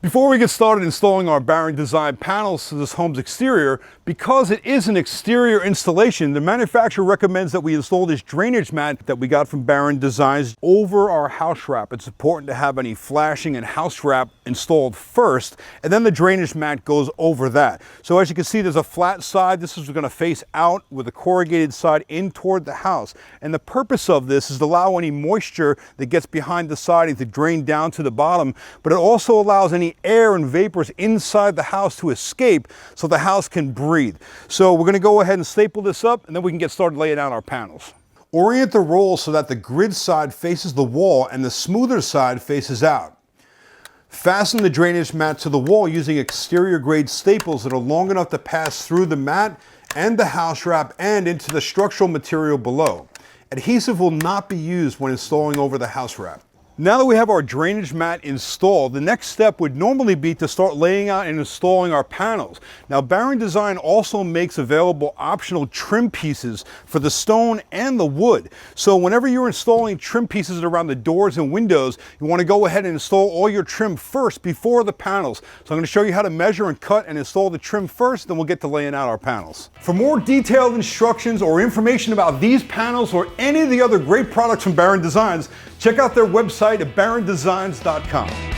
Before we get started installing our Barron Design panels to this home's exterior, because it is an exterior installation, the manufacturer recommends that we install this drainage mat that we got from Barron Designs over our house wrap. It's important to have any flashing and house wrap installed first, and then the drainage mat goes over that. So as you can see, there's a flat side. This is going to face out with a corrugated side in toward the house. And the purpose of this is to allow any moisture that gets behind the siding to drain down to the bottom, but it also allows any air and vapors inside the house to escape so the house can breathe. So we're going to go ahead and staple this up, and then we can get started laying out our panels. Orient the roll so that the grid side faces the wall and the smoother side faces out. Fasten the drainage mat to the wall using exterior grade staples that are long enough to pass through the mat and the house wrap and into the structural material below. Adhesive will not be used when installing over the house wrap. Now that we have our drainage mat installed, the next step would normally be to start laying out and installing our panels. Now, Barron Design also makes available optional trim pieces for the stone and the wood. So whenever you're installing trim pieces around the doors and windows, you want to go ahead and install all your trim first before the panels. So I'm going to show you how to measure and cut and install the trim first, then we'll get to laying out our panels. For more detailed instructions or information about these panels or any of the other great products from Barron Designs, check out their website at barrondesigns.com.